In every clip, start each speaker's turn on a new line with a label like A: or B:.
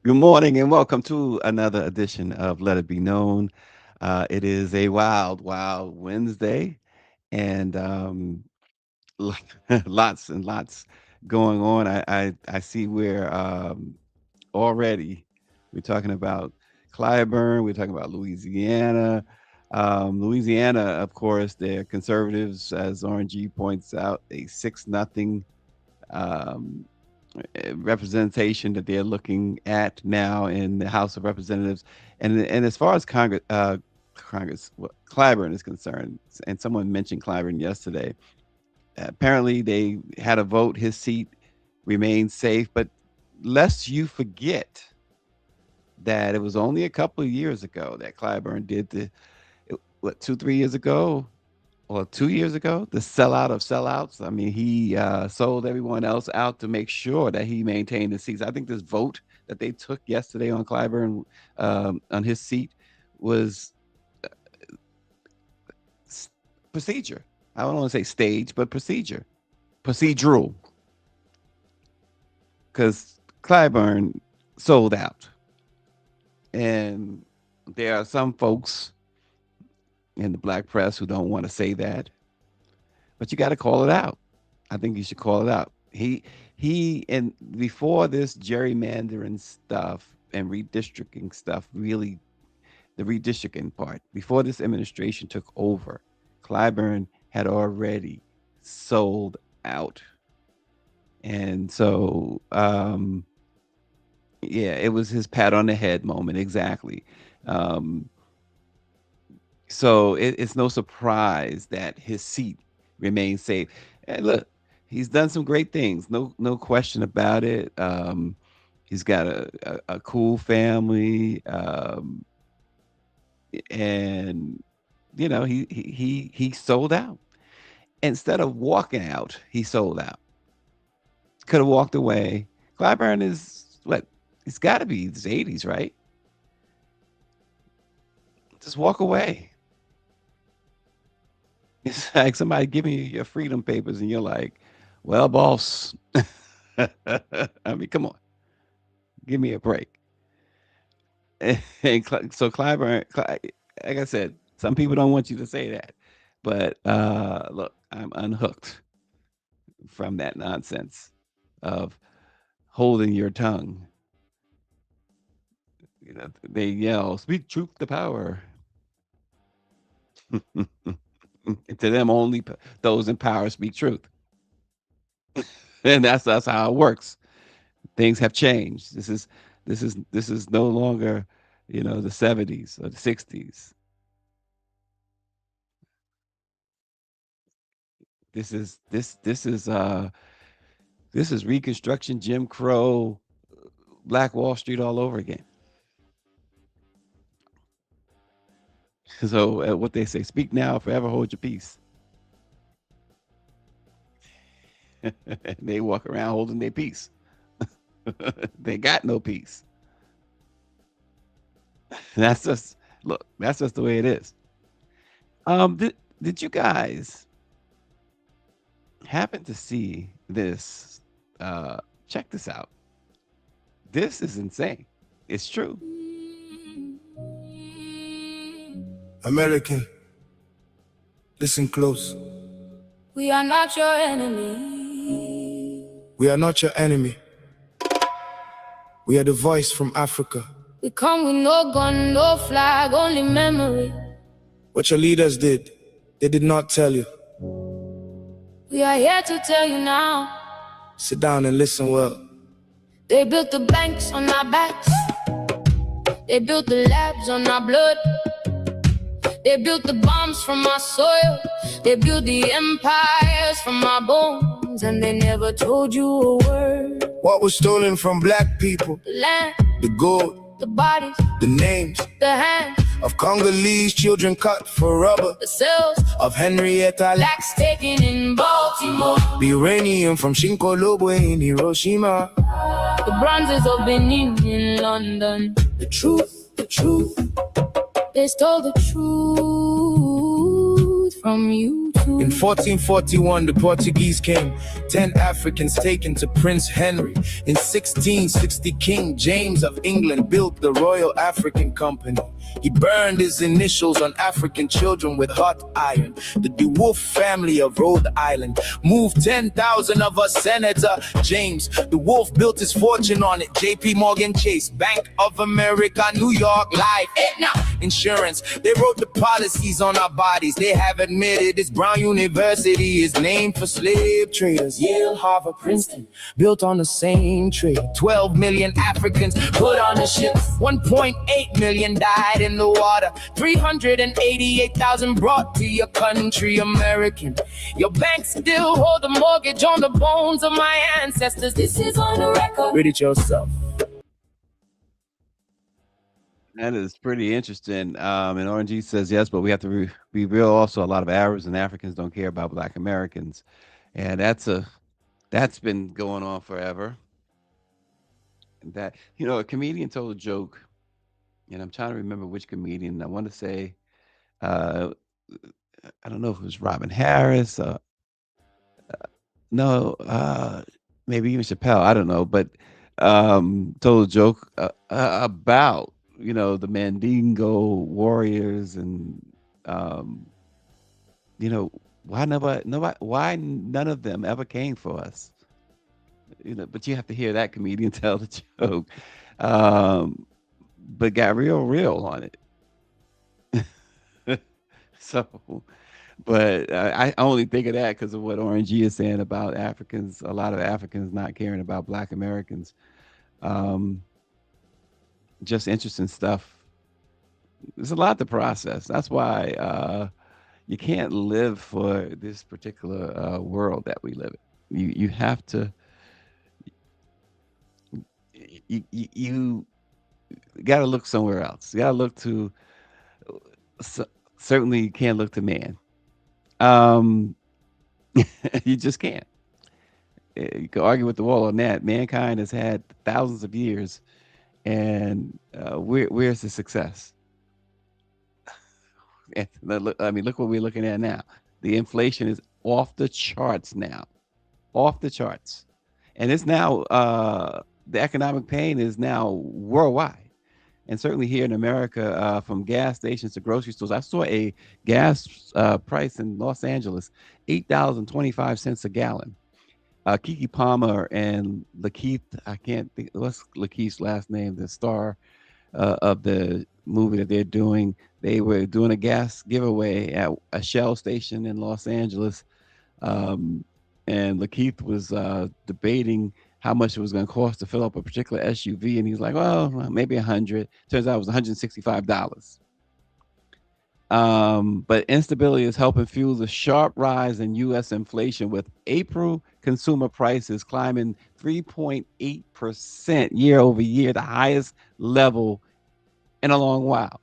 A: Good morning and welcome to another edition of Let It Be Known. It is a wild, wild Wednesday, and lots and lots going on. I see where already we're talking about Clyburn, we're talking about Louisiana. Louisiana, of course, they're conservatives, as RNG points out, a 6-0 um, representation that they're looking at now in the House of Representatives, and as far as Congress, Clyburn is concerned, and someone mentioned Clyburn yesterday. Apparently, they had a vote; his seat remains safe. But lest you forget that it was only a couple of years ago that Clyburn did what 2, 3 years ago or 2 years ago, the sellout of sellouts. I mean, he sold everyone else out to make sure that he maintained his seats. I think this vote that they took yesterday on Clyburn, on his seat, was procedure. I don't want to say stage, but procedural, because Clyburn sold out. And there are some folks in the black press who don't want to say that, but you got to call it out. I think you should call it out. And before this gerrymandering stuff and redistricting stuff, really the redistricting part, before this administration took over, Clyburn had already sold out. And so yeah, it was his pat on the head moment, exactly. Um it's no surprise that his seat remains safe. And look, he's done some great things, no question about it. He's got a cool family, and he sold out. Instead of walking out, he sold out. Could have walked away. Clyburn is what? He's got to be his 80s, right? Just walk away. It's like somebody giving you your freedom papers, and you're like, "Well, boss, I mean, come on, give me a break." So Clyburn, like I said, some people don't want you to say that, but look, I'm unhooked from that nonsense of holding your tongue. They yell, "Speak truth to power." To them, only those in power speak truth, and that's how it works. Things have changed. This is no longer, the 70s or the 60s. This is Reconstruction, Jim Crow, Black Wall Street all over again. So what they say, speak now, forever hold your peace. They walk around holding their peace. They got no peace. That's just look. That's just the way it is. Did you guys happen to see this? Check this out. This is insane. It's true.
B: American, listen close.
C: We are not your enemy.
B: We are not your enemy. We are the voice from Africa.
C: We come with no gun, no flag, only memory.
B: What your leaders did, they did not tell you.
C: We are here to tell you now.
B: Sit down and listen well.
C: They built the banks on our backs. They built the labs on our blood. They built the bombs from our soil. They built the empires from our bones. And they never told you a word.
B: What was stolen from black people?
C: The land,
B: the gold,
C: the bodies,
B: the names,
C: the hands
B: of Congolese children cut for rubber,
C: the cells
B: of Henrietta
C: Lacks taken in Baltimore,
B: the uranium from Shinkolobo in Hiroshima,
C: the bronzes of Benin in London.
B: The truth, the truth.
C: They stole the truth from you too.
B: In 1441, the Portuguese came. 10 Africans taken to Prince Henry. In 1660, King James of England built the Royal African Company. He burned his initials on African children with hot iron. The De Wolf family of Rhode Island moved 10,000 of us. Senator James De Wolf built his fortune on it. JP Morgan Chase, Bank of America, New York Life, Aetna Insurance. They wrote the policies on our bodies. They have admitted this Brown University is named for slave traders. Yale, Harvard, Princeton, built on the same trade. 12 million Africans put on the ship. 1.8 million died in the water. 388,000 brought to your country, American. Your bank still hold the mortgage on the bones of my ancestors. This is on the record. Read it yourself.
A: That is pretty interesting. And RNG says yes, but we have to be real. Also, a lot of Arabs and Africans don't care about Black Americans, and that's been going on forever. That a comedian told a joke, and I'm trying to remember which comedian. I want to say, uh, I don't know if it was Robin Harris. No, maybe even Chappelle. I don't know, but told a joke about the Mandingo warriors and um, you know why none of them ever came for us. But you have to hear that comedian tell the joke. Um, but got real on it. So, but I only think of that because of what RNG is saying about Africans. A lot of Africans not caring about Black Americans. Um, just interesting stuff. There's a lot to process. That's why you can't live for this particular world that we live in. You have to you got to look somewhere else. You got to look to certainly you can't look to man. Um, you just can't. You can argue with the wall on that. Mankind has had thousands of years, and where's the success? I mean, look what we're looking at now. The inflation is off the charts now, off the charts, and it's now the economic pain is now worldwide, and certainly here in America, from gas stations to grocery stores. I saw a gas price in Los Angeles, $8.25 a gallon. Kiki Palmer and Lakeith, I can't think what's Lakeith's last name, the star of the movie that they're doing. They were doing a gas giveaway at a Shell station in Los Angeles. Um, and Lakeith was debating how much it was going to cost to fill up a particular SUV. And he's like, well, maybe 100. Turns out it was $165. But instability is helping fuel the sharp rise in U.S. inflation, with April consumer prices climbing 3.8% year over year, the highest level in a long while.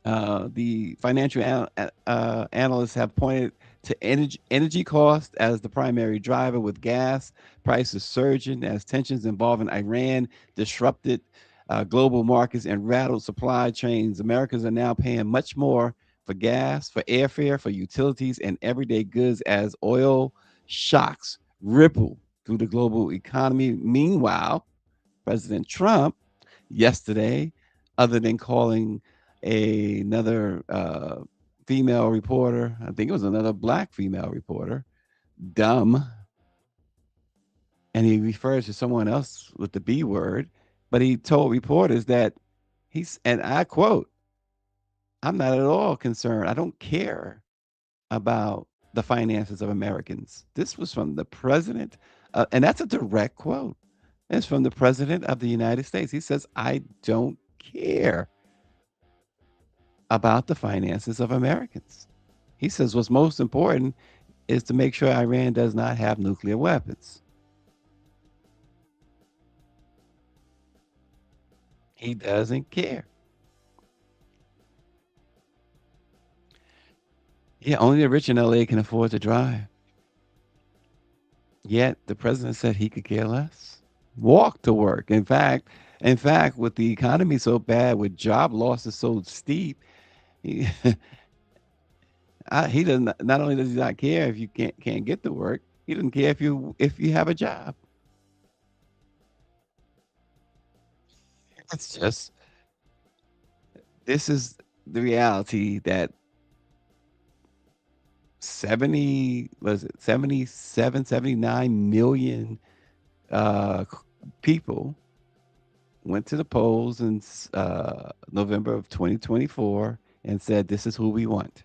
A: The financial analysts have pointed to energy cost as the primary driver, with gas prices surging as tensions involving Iran disrupted global markets and rattled supply chains. Americans are now paying much more for gas, for airfare, for utilities, and everyday goods as oil shocks ripple through the global economy. Meanwhile, President Trump yesterday, other than calling another female reporter, I think it was another Black female reporter, dumb, and he refers to someone else with the B word, but he told reporters that and I quote, I'm not at all concerned. I don't care about the finances of Americans. This was from the president, and that's a direct quote. It's from the president of the United States. He says, I don't care about the finances of Americans. He says what's most important is to make sure Iran does not have nuclear weapons. He doesn't care. Yeah, only the rich in LA can afford to drive. Yet the president said he could care less. Walk to work. In fact, with the economy so bad, with job losses so steep, he, He doesn't. Not only does he not care if you can't get to work, he doesn't care if you have a job. It's just this is the reality that 70 was it 77, 79 million c- people went to the polls in November of 2024 and said, "This is who we want."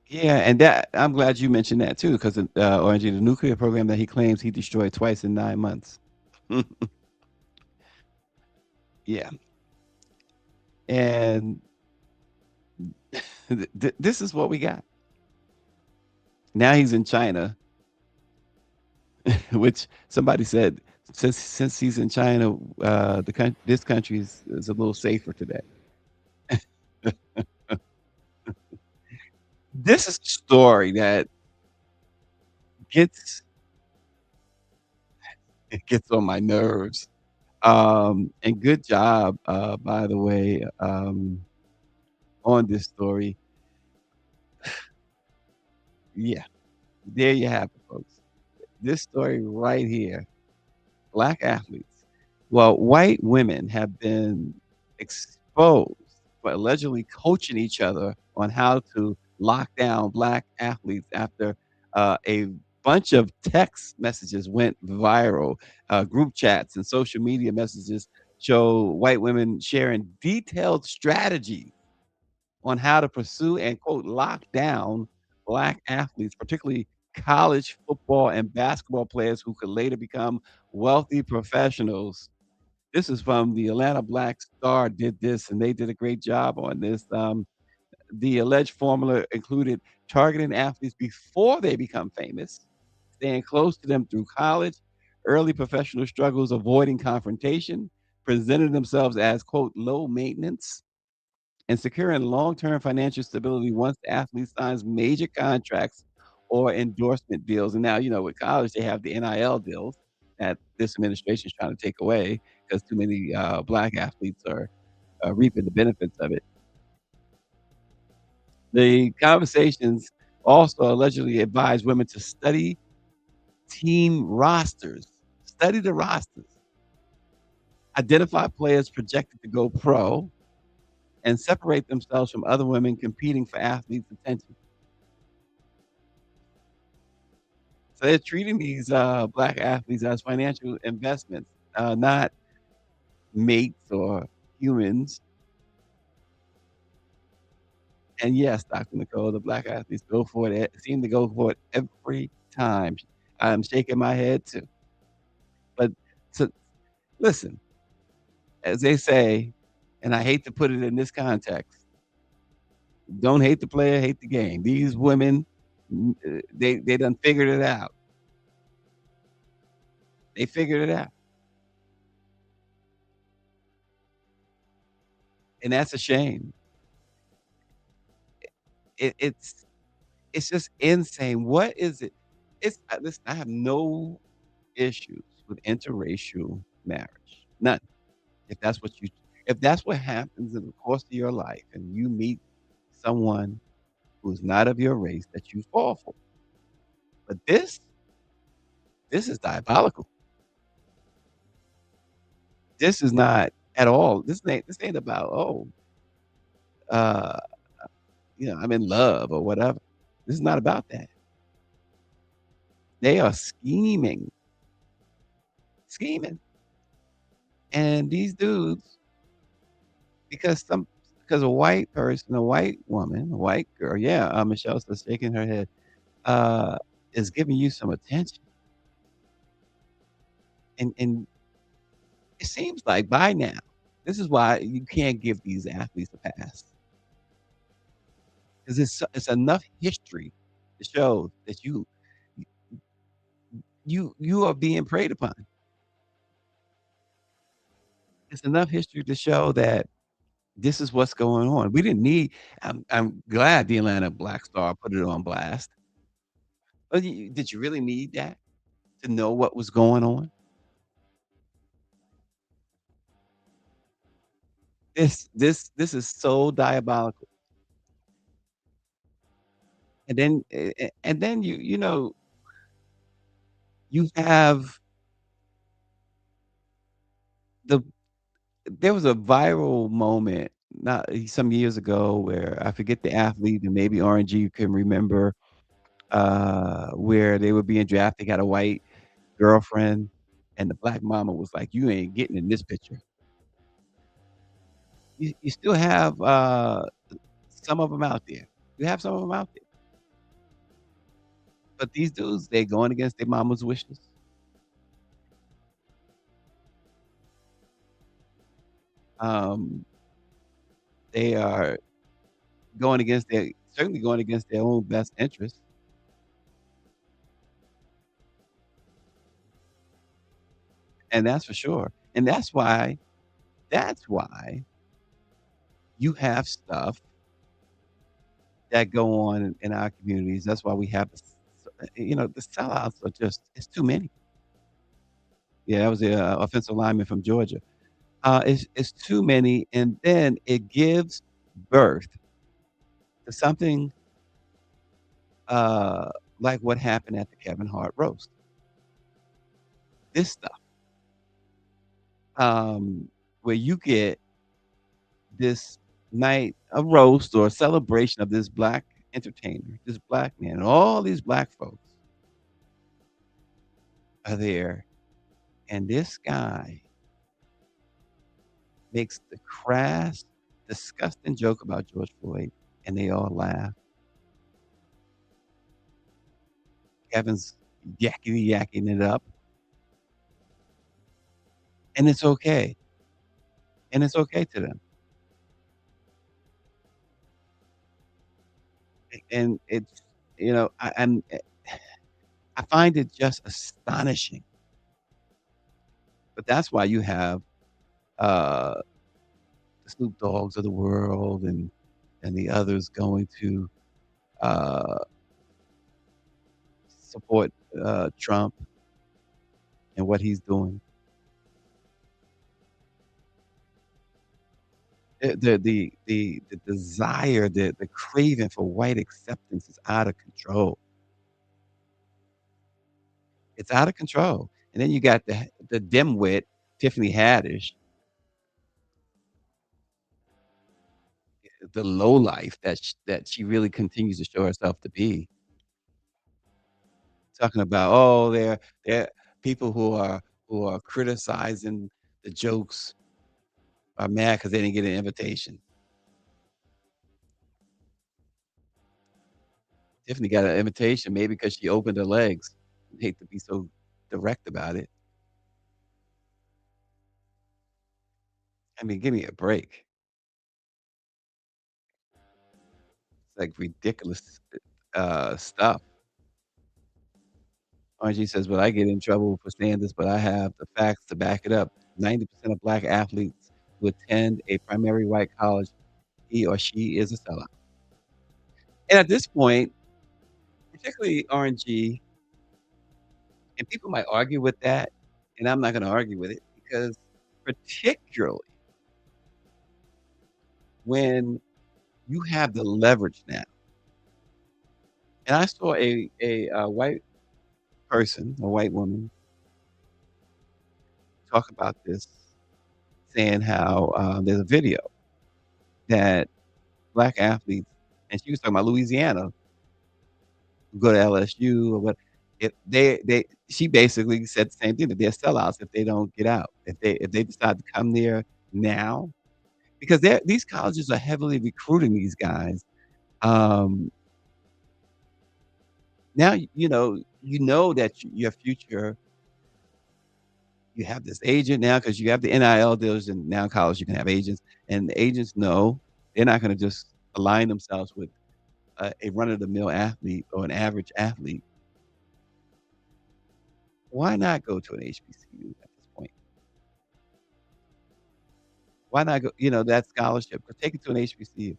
A: Yeah, and that I'm glad you mentioned that too, because Orangey, the nuclear program that he claims he destroyed twice in 9 months. Yeah, and this is what we got. Now he's in China, which somebody said since he's in China, this country is a little safer today. This is a story that gets it gets on my nerves. And good job, by the way, on this story. Yeah, there you have it, folks. This story right here, black athletes. Well, white women have been exposed for allegedly coaching each other on how to lock down black athletes after a bunch of text messages went viral. Group chats and social media messages show white women sharing detailed strategies on how to pursue and quote lock down black athletes, particularly college football and basketball players who could later become wealthy professionals. This is from the Atlanta Black Star did this, and they did a great job on this. The alleged formula included targeting athletes before they become famous, staying close to them through college, early professional struggles, avoiding confrontation, presenting themselves as quote low maintenance, and securing long-term financial stability once the athlete signs major contracts or endorsement deals. And now, with college, they have the NIL deals that this administration is trying to take away because too many black athletes are reaping the benefits of it. The conversations also allegedly advise women to study team rosters, study the rosters, identify players projected to go pro, and separate themselves from other women competing for athletes' attention. So they're treating these black athletes as financial investments, not mates or humans. And yes, Dr. Nicole, the black athletes go for it. Seem to go for it every time. I'm shaking my head too. But to listen, as they say, and I hate to put it in this context, don't hate the player, hate the game. These women, they done figured it out. They figured it out, and that's a shame. It's just insane. What is it? Listen, I have no issues with interracial marriage. None. If that's what you if that's what happens in the course of your life and you meet someone who's not of your race that you fall for. But this is diabolical. This is not at all. This ain't about, uh, I'm in love or whatever. This is not about that. They are scheming. And these dudes, because some because a white person, a white woman, a white girl, yeah, Michelle's just shaking her head, uh, is giving you some attention. And it seems like by now, this is why you can't give these athletes a pass, 'cause it's enough history to show that you are being preyed upon. It's enough history to show that this is what's going on. We didn't need I'm glad the Atlanta Black Star put it on blast. But did you really need that to know what was going on? This is so diabolical. And then and then you have the there was a viral moment not some years ago where I forget the athlete and maybe RNG can remember, where they were being drafted, got a white girlfriend, and the black mama was like, "You ain't getting in this picture." You still have, some of them out there. You have some of them out there. But these dudes, they going against their mama's wishes. Um, they are going against their certainly going against their own best interests, and that's for sure. And that's why you have stuff that go on in our communities. That's why we have the sellouts are just it's too many. Yeah, that was the, offensive lineman from Georgia. It's too many, and then it gives birth to something, uh, like what happened at the Kevin Hart roast. This stuff, where you get this night, a roast or a celebration of this black entertainer, this black man, and all these black folks are there, and this guy makes the crass, disgusting joke about George Floyd, and they all laugh. Kevin's yakety yakking it up, and it's okay, and it's okay to them, and it's I find it just astonishing, but that's why you have, uh, the Snoop Dogs of the world and the others going to, uh, support, Trump and what he's doing. The desire, the craving for white acceptance is out of control. It's out of control, and then you got the dimwit, Tiffany Haddish, the lowlife that she really continues to show herself to be, talking about, "Oh, they're people who are criticizing the jokes are mad because they didn't get an invitation." Tiffany got an invitation maybe because she opened her legs. I hate to be so direct about it. I mean, give me a break. It's like ridiculous, stuff. RG says, "Well, I get in trouble for saying this, but I have the facts to back it up. 90% of black athletes who attend a primary white college, he or she is a sellout." And at this point, particularly RNG, and people might argue with that, and I'm not gonna argue with it because particularly when you have the leverage now. And I saw a white person, a white woman, talk about this, saying how, there's a video that black athletes and she was talking about Louisiana, who go to LSU or what if they she basically said the same thing, that they're sellouts if they don't get out. If they decide to come there now, because these colleges are heavily recruiting these guys. Um, now, you know that your future you have this agent now because you have the NIL deals, and now in college you can have agents, and the agents know they're not gonna just align themselves with a run-of-the-mill athlete or an average athlete. Why not go to an HBCU at this point? Why not go that scholarship, or take it to an HBCU.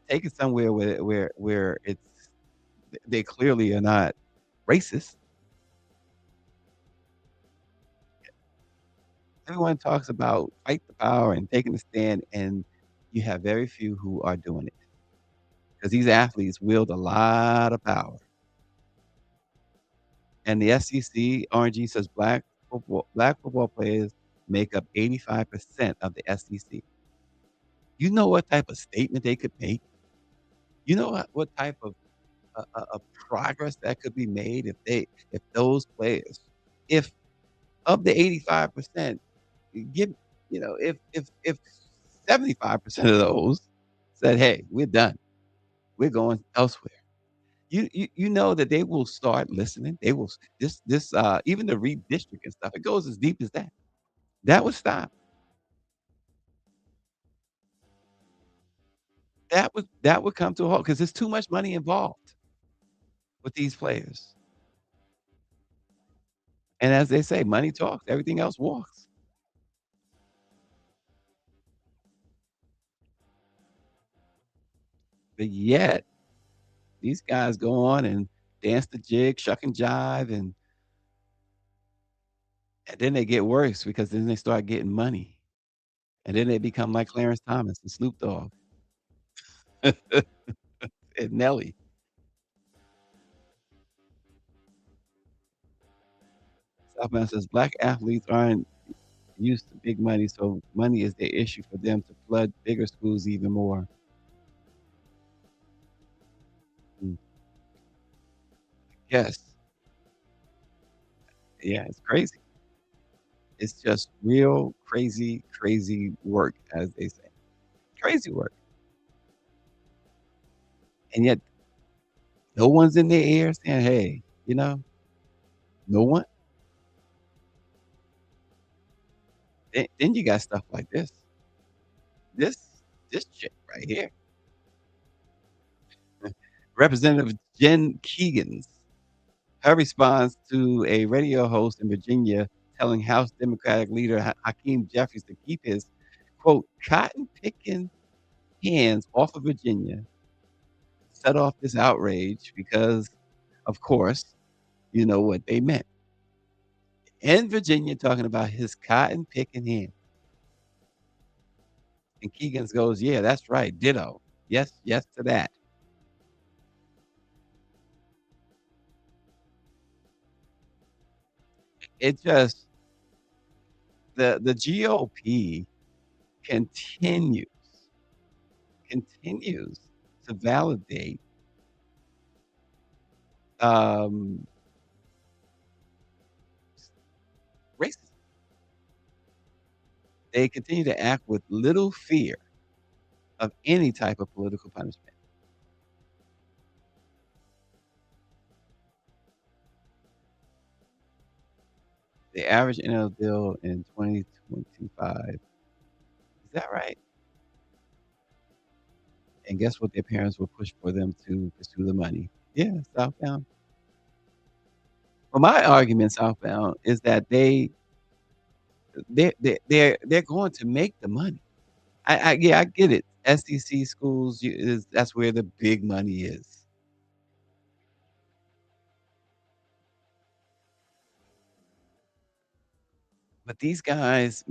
A: Take it somewhere where they clearly are not racist. Everyone talks about fight the power and taking a stand, and you have very few who are doing it because these athletes wield a lot of power. And the SEC, RNG says black football players make up 85% of the SEC. You know what type of statement they could make? You know what type of progress that could be made if those players, if of the 85%, give if 75% of those said, "Hey, we're done. We're going elsewhere." You know that they will start listening. They will even the redistricting stuff, it goes as deep as that. That would stop. That would come to a halt because there's too much money involved with these players. And as they say, money talks, everything else walks. But yet, these guys go on and dance the jig, shuck and jive, and then they get worse because then they start getting money. And then they become like Clarence Thomas and Snoop Dogg and Nelly. Southbound says black athletes aren't used to big money, so money is the issue for them to flood bigger schools even more. Mm, yes. Yeah, it's crazy. It's just real crazy, crazy work, as they say. Crazy work. And yet no one's in their ear saying, "Hey," no one. Then you got stuff like this. This this chick right here. Representative Jen Keegan's her response to a radio host in Virginia telling House Democratic leader Hakeem Jeffries to keep his, quote, "cotton picking hands off of Virginia," set off this outrage because, of course, you know what they meant. In Virginia, talking about his cotton picking hands. And Keegan's goes, "Yeah, that's right. Ditto. Yes, yes to that." It just the GOP continues continues to validate, um, racism. They continue to act with little fear of any type of political punishment. The average NL deal in 2025, is that right? And guess what their parents will push for them to pursue the money? Yeah, Southbound. Well, my argument, Southbound, is that they're going to make the money. Yeah, I get it. SEC schools is that's where the big money is. But these guys,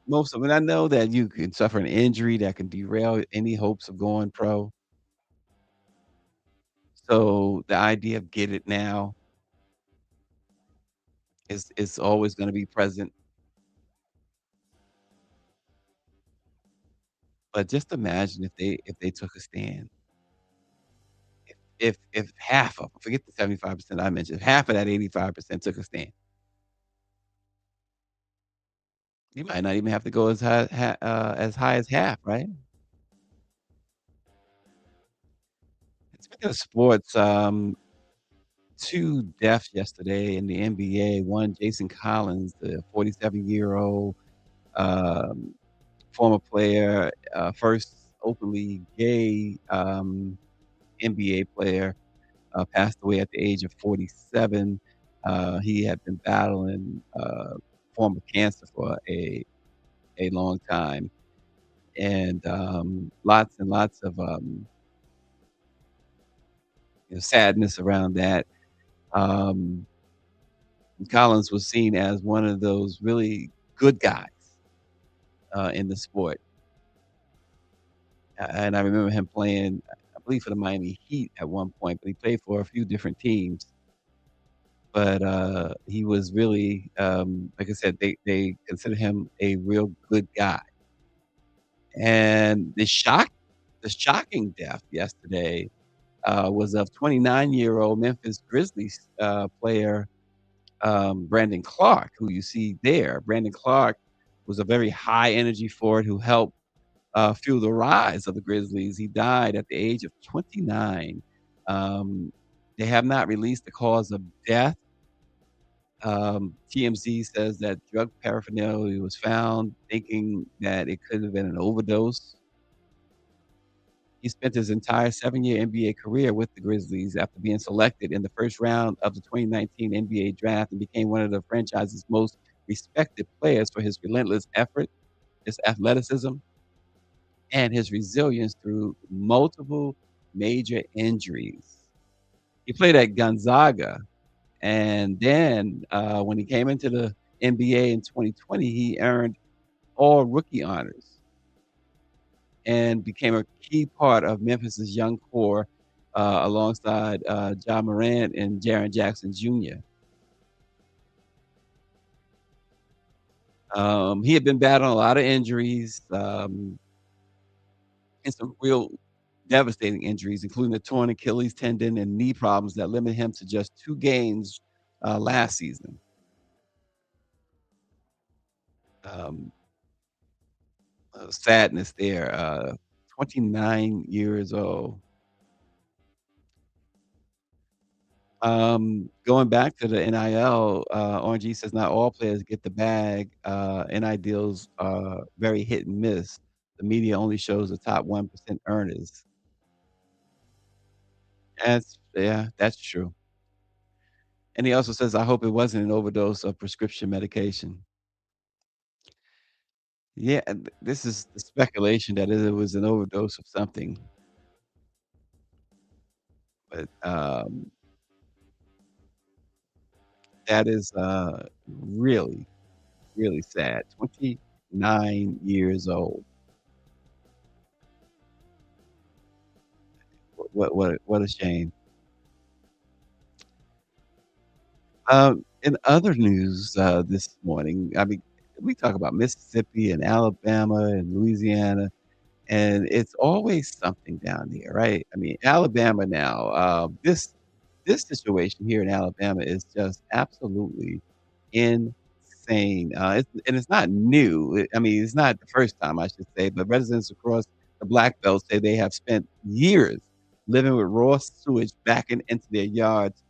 A: most of them, I know that you can suffer an injury that can derail any hopes of going pro. So the idea of get it now is always going to be present. But just imagine if they took a stand. If half of 'em, forget the 75% I mentioned, if half of that 85% took a stand, you might not even have to go as high as half, right? Speaking of sports, 2 deaths yesterday in the NBA. One, Jason Collins, the 47-year-old, um, former player, first openly gay, NBA player, passed away at the age of 47. He had been battling, form of cancer for a long time, and, lots and lots of, sadness around that. Um, Collins was seen as one of those really good guys, in the sport. And I remember him playing, I believe, for the Miami Heat at one point, but he played for a few different teams. But he was really, like I said, they consider him a real good guy. And the shocking death yesterday was of 29-year-old Memphis Grizzlies player Brandon Clark, who you see there. Brandon Clark was a very high energy forward who helped fuel the rise of the Grizzlies. He died at the age of 29. Um, they have not released the cause of death. TMZ says that drug paraphernalia was found, thinking that it could have been an overdose. He spent his entire 7-year NBA career with the Grizzlies after being selected in the first round of the 2019 NBA draft and became one of the franchise's most respected players for his relentless effort, his athleticism, and his resilience through multiple major injuries. He played at Gonzaga, and then when he came into the NBA in 2020, he earned all rookie honors and became a key part of Memphis's young core alongside Ja Morant and Jaren Jackson Jr. He had been battling a lot of injuries and some real devastating injuries, including a torn Achilles tendon and knee problems that limited him to just 2 games last season. Um, Sadness there. 29 years old. Going back to the NIL, Orange says not all players get the bag. NI deals are very hit and miss. The media only shows the top 1% earners. Yeah, that's true. And he also says, I hope it wasn't an overdose of prescription medication. Yeah, this is the speculation that it was an overdose of something, but that is really, really sad. 29 years old. What a shame. In other news, this morning, I mean, we talk about Mississippi and Alabama and Louisiana, and it's always something down there, right? I mean, Alabama now, this situation here in Alabama is just absolutely insane. It's not new. I mean, it's not the first time, I should say, but residents across the Black Belt say they have spent years living with raw sewage backing into their yards,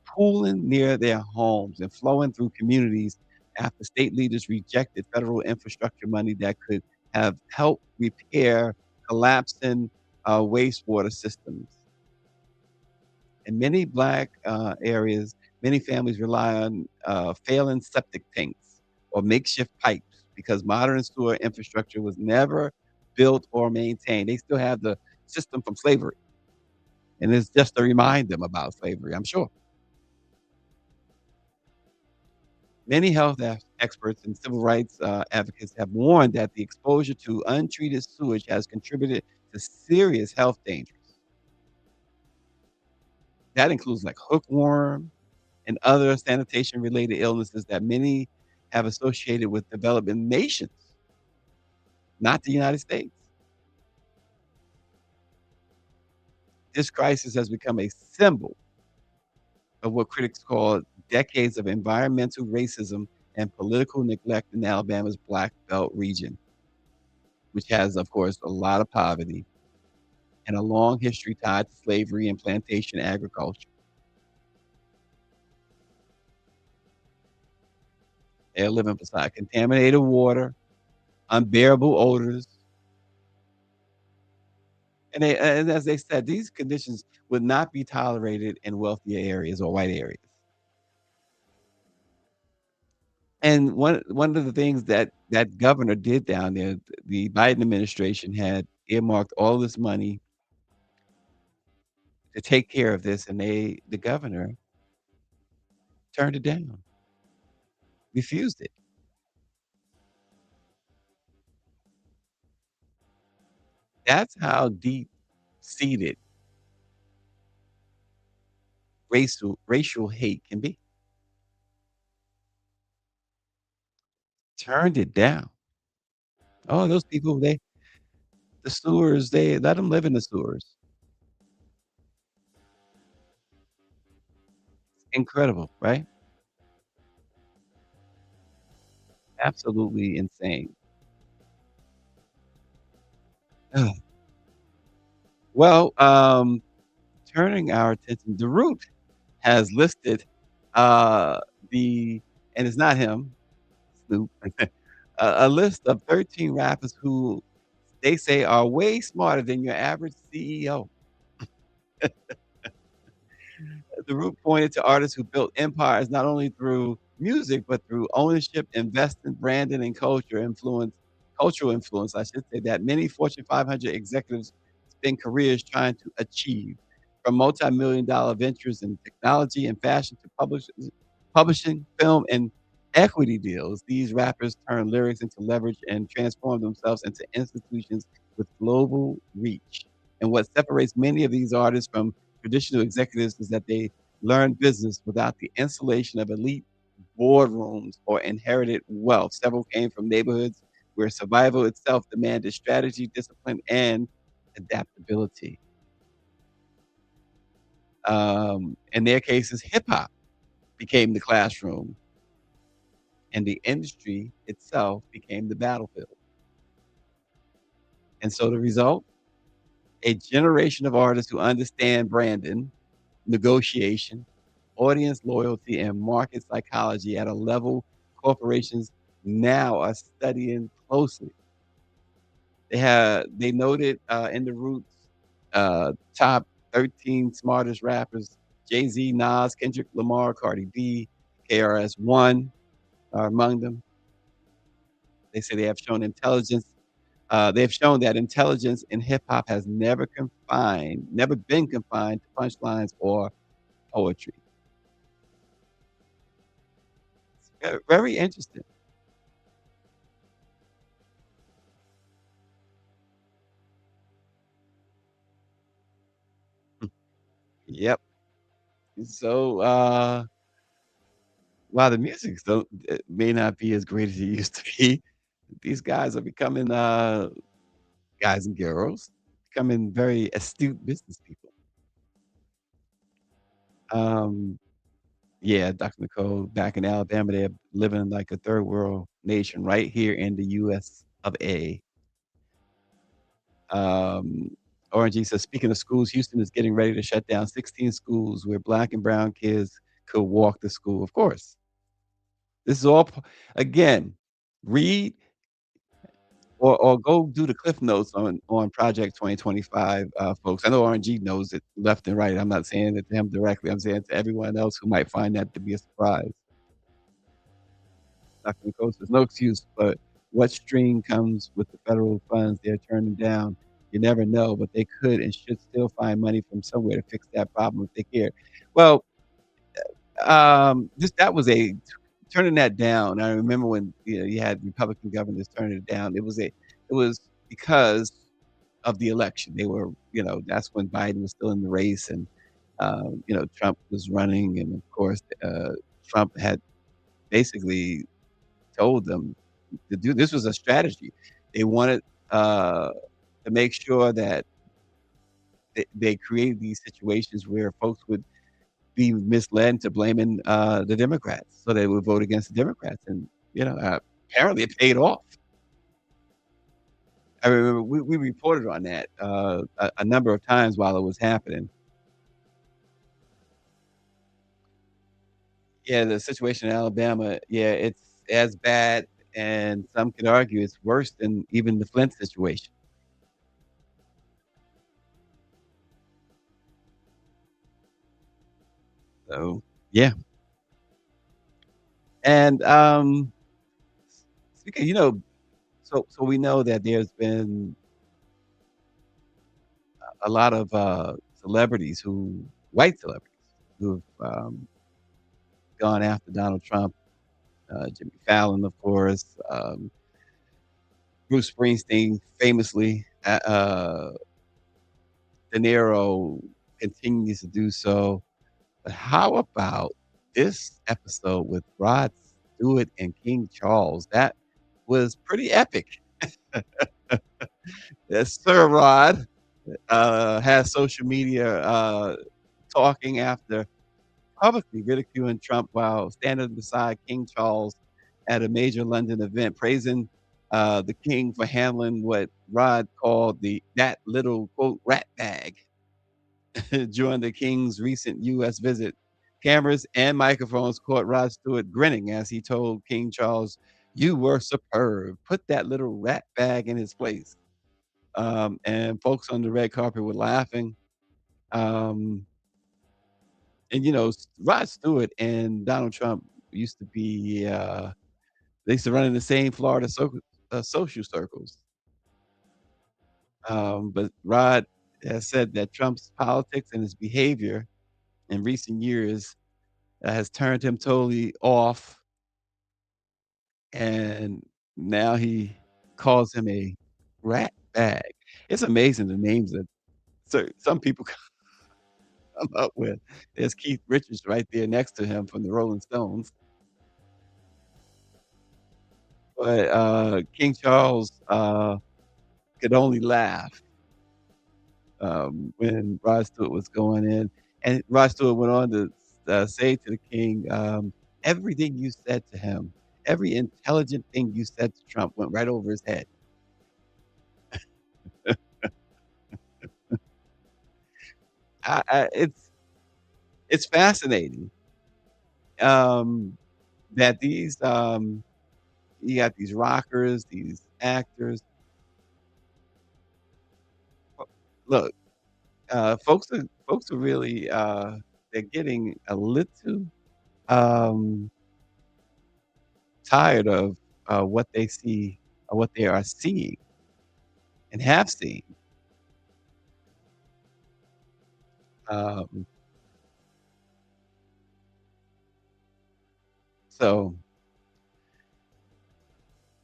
A: pooling near their homes, and flowing through communities after state leaders rejected federal infrastructure money that could have helped repair collapsing wastewater systems. In many Black areas, many families rely on failing septic tanks or makeshift pipes because modern sewer infrastructure was never built or maintained. They still have the system from slavery, and it's just to remind them about slavery, I'm sure. Many health experts and civil rights advocates have warned that the exposure to untreated sewage has contributed to serious health dangers. That includes like hookworm and other sanitation related illnesses that many have associated with developing nations, not the United States. This crisis has become a symbol of what critics call decades of environmental racism and political neglect in Alabama's Black Belt region, which has, of course, a lot of poverty and a long history tied to slavery and plantation agriculture. They're living beside contaminated water, unbearable odors, and as they said, these conditions would not be tolerated in wealthier areas or white areas. And one of the things that that governor did down there, the Biden administration had earmarked all this money to take care of this, and the governor turned it down, refused it. That's how deep seated racial hate can be. Turned it down. Oh, those people, the sewers, they let them live in the sewers. Incredible, right? Absolutely insane. Ugh. Well, turning our attention, the Root has listed uh, the, and it's not him, Snoop, a list of 13 rappers who they say are way smarter than your average CEO. The Root pointed to artists who built empires not only through music, but through ownership, investment, branding, and cultural influence, I should say, that many Fortune 500 executives spend careers trying to achieve. From multi-million dollar ventures in technology and fashion to publishing, film, and equity deals, these rappers turn lyrics into leverage and transform themselves into institutions with global reach. And what separates many of these artists from traditional executives is that they learn business without the insulation of elite boardrooms or inherited wealth. Several came from neighborhoods where survival itself demanded strategy, discipline, and adaptability. In their cases, hip hop became the classroom, and the industry itself became the battlefield. And so the result, a generation of artists who understand branding, negotiation, audience loyalty, and market psychology at a level corporations now are studying closely. They noted in the Roots top 13 smartest rappers: Jay Z, Nas, Kendrick Lamar, Cardi B, KRS One are among them. They say they have shown intelligence. They have shown that intelligence in hip hop has never been confined to punchlines or poetry. Very interesting. Yep. So, while the music don't may not be as great as it used to be, these guys are becoming, guys and girls, becoming very astute business people. Um, yeah, Dr. Nicole, back in Alabama, they're living like a third world nation right here in the US of A. Um, RNG says, speaking of schools, Houston is getting ready to shut down 16 schools where black and brown kids could walk to school. Of course, this is all, again, read or go do the cliff notes on Project 2025, folks. I know RNG knows it left and right. I'm not saying it to him directly. I'm saying it to everyone else who might find that to be a surprise. Dr. Nicole says, no excuse, but what string comes with the federal funds they're turning down? You never know, but they could and should still find money from somewhere to fix that problem if they care. Well, just that was a turning that down. I remember when you had Republican governors turning it down. It was because of the election. They were, that's when Biden was still in the race, and Trump was running, and of course, Trump had basically told them to do this was a strategy. They wanted to make sure that they created these situations where folks would be misled into blaming the Democrats, so they would vote against the Democrats, and apparently it paid off. I remember we reported on that a number of times while it was happening. Yeah, the situation in Alabama, yeah, it's as bad, and some could argue it's worse than even the Flint situation. So, yeah. And, speaking so we know that there's been a lot of, celebrities white celebrities who've, gone after Donald Trump, Jimmy Fallon, of course, Bruce Springsteen famously, De Niro continues to do so. But how about this episode with Rod Stewart and King Charles? That was pretty epic. Yes, Sir Rod has social media talking after publicly ridiculing Trump while standing beside King Charles at a major London event, praising the king for handling what Rod called that little quote rat bag during the king's recent U.S. visit. Cameras and microphones caught Rod Stewart grinning as he told King Charles, "You were superb. Put that little rat bag in his place." And folks on the red carpet were laughing. Um, and Rod Stewart and Donald Trump used to be they used to run in the same Florida social circles. But Rod has said that Trump's politics and his behavior in recent years has turned him totally off, and now he calls him a rat bag. It's amazing the names that some people come up with. There's Keith Richards right there next to him from the Rolling Stones. But King Charles could only laugh when Rod Stewart was going in. And Rod Stewart went on to say to the king, everything you said to him, every intelligent thing you said to Trump went right over his head. It's fascinating that you got these rockers, these actors. Look, folks are really they're getting a little um, tired of what they see, or what they are seeing and have seen. Um, so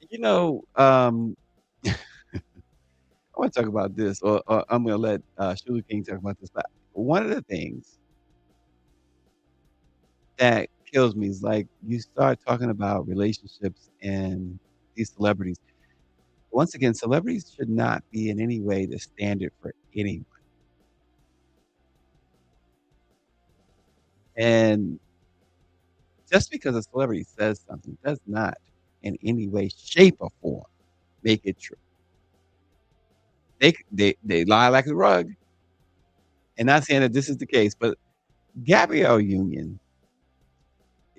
A: you know, I want to talk about this, or I'm going to let Sugar King talk about this. But one of the things that kills me is like you start talking about relationships and these celebrities. Once again, celebrities should not be in any way the standard for anyone. And just because a celebrity says something does not in any way, shape, or form make it true. They lie like a rug. And not saying that this is the case, but Gabrielle Union,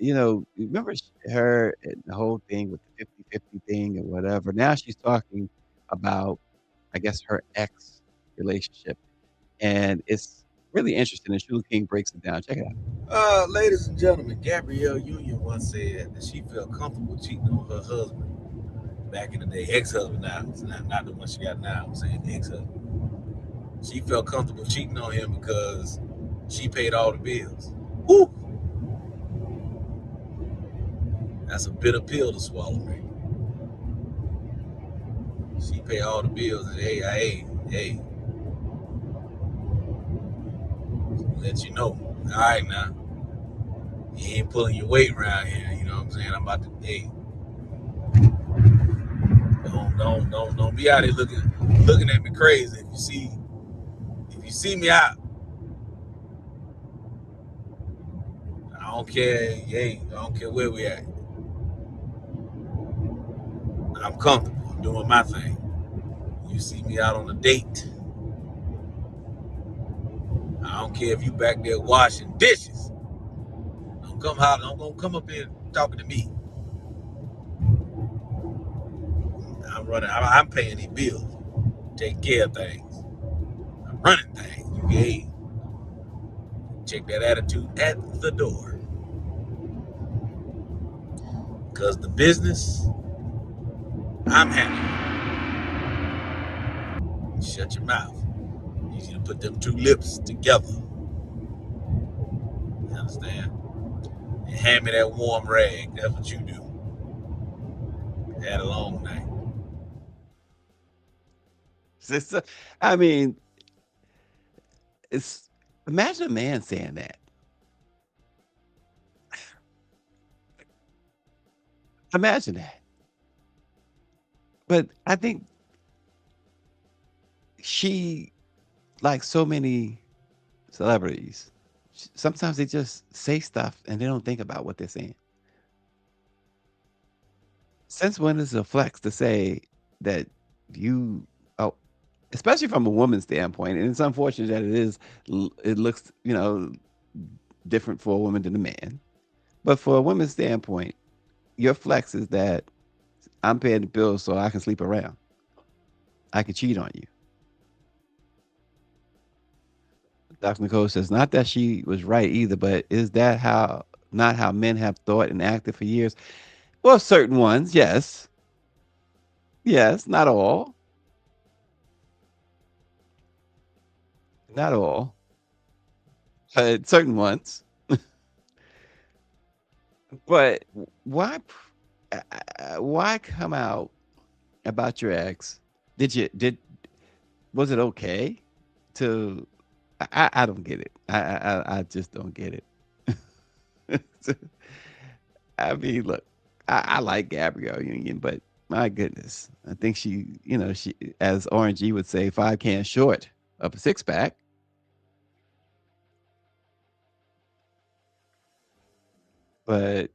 A: remember her and the whole thing with the 50-50 thing or whatever. Now she's talking about, I guess, her ex relationship. And it's really interesting. And Sugar King breaks it down. Check it out.
B: Ladies and gentlemen, Gabrielle Union once said that she felt comfortable cheating on her husband back in the day. Ex-husband now. It's not the one she got now. I'm saying the ex-husband. She felt comfortable cheating on him because she paid all the bills. Woo! That's a bitter pill to swallow, man. She pay all the bills, and hey, let you know. All right, now you ain't pulling your weight around here. You know what I'm saying? I'm about to, hey, don't be out here looking at me crazy. If you see me out, I don't care. Hey, I don't care where we at. I'm comfortable. I'm doing my thing. You see me out on a date, I don't care if you back there washing dishes. Don't come up here talking to me. I'm paying these bills, taking care of things. I'm running things. Okay, check that attitude at the door. Because the business, I'm handling. Shut your mouth. You need to put them two lips together. You understand? And hand me that warm rag. That's what you do. Had a long night.
A: It's- I mean, it's imagine a man saying that. Imagine that. But I think she, like so many celebrities, sometimes they just say stuff and they don't think about what they're saying. Since when is it a flex to say that you, oh, especially from a woman's standpoint, and it's unfortunate that it is, it looks, different for a woman than a man. But for a woman's standpoint, your flex is that I'm paying the bills so I can sleep around. I can cheat on you. Dr. Nicole says, not that she was right either, but is that how, not how men have thought and acted for years? Well, certain ones, yes. Yes, not all. Not all. But certain ones. But why why come out about your ex? Did was it okay to I don't get it. I just don't get it. I mean, look, I like Gabrielle Union, but my goodness, I think she, she, as RNG would say, 5 cans short of a 6 pack. But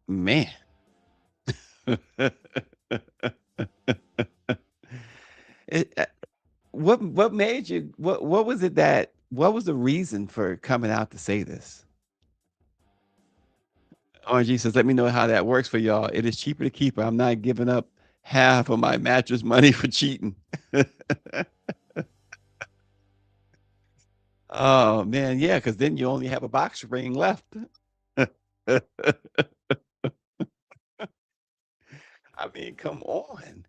A: man, it, what made you? What was it that? What was the reason for coming out to say this? RNG says, "Let me know how that works for y'all. It is cheaper to keep her. I'm not giving up half of my mattress money for cheating." Oh man, yeah, because then you only have a box spring left. I mean, come on.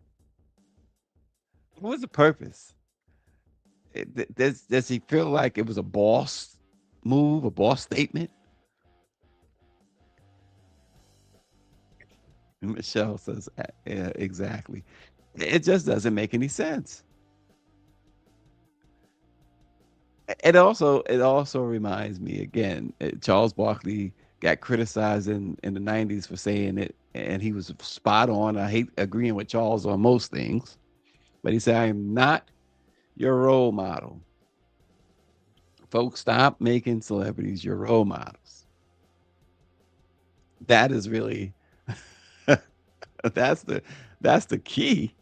A: What was the purpose? Does he feel like it was a boss move, a boss statement? Michelle says, yeah, exactly. It just doesn't make any sense. It also reminds me again. Charles Barkley got criticized in the '90s for saying it, and he was spot on. I hate agreeing with Charles on most things, but he said, "I am not your role model." Folks, stop making celebrities your role models. That is really that's the key,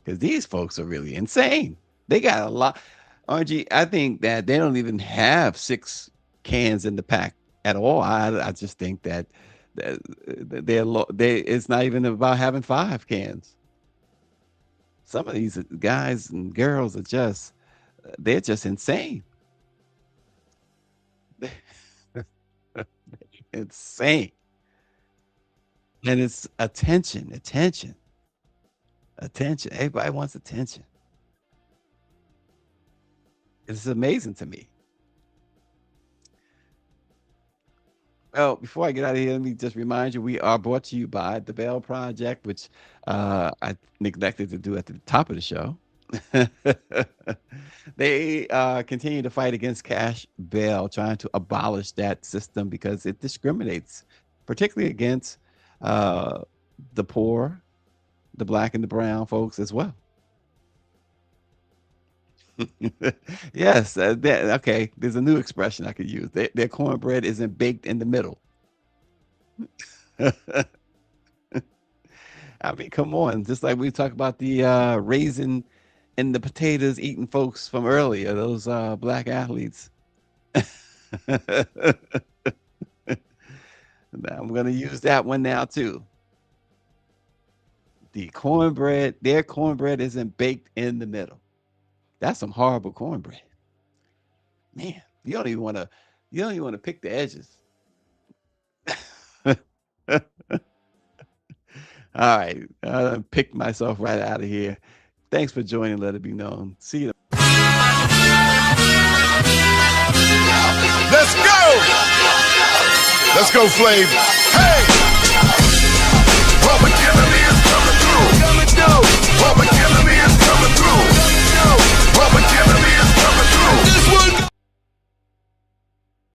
A: because these folks are really insane. They got a lot. RG, I think that they don't even have 6 cans in the pack at all. I just think that they it's not even about having 5 cans. Some of these guys and girls are just they're just insane. Insane. And it's attention, attention, attention. Everybody wants attention. It's amazing to me. Well, before I get out of here, let me just remind you, we are brought to you by the Bell Project, which I neglected to do at the top of the show. They continue to fight against cash bail, trying to abolish that system because it discriminates, particularly against uh, the poor, the black and the brown folks as well. Yes, okay. There's a new expression I could use. Their cornbread isn't baked in the middle. I mean, come on. Just like we talked about the raisin and the potatoes eating folks from earlier, those black athletes. Now, I'm going to use that one now too. Their cornbread isn't baked in the middle. That's some horrible cornbread. Man, you don't even want to pick the edges. All right. I picked myself right out of here. Thanks for joining. Let it be known. See you.
B: Let's go! Let's go, Flav. Hey!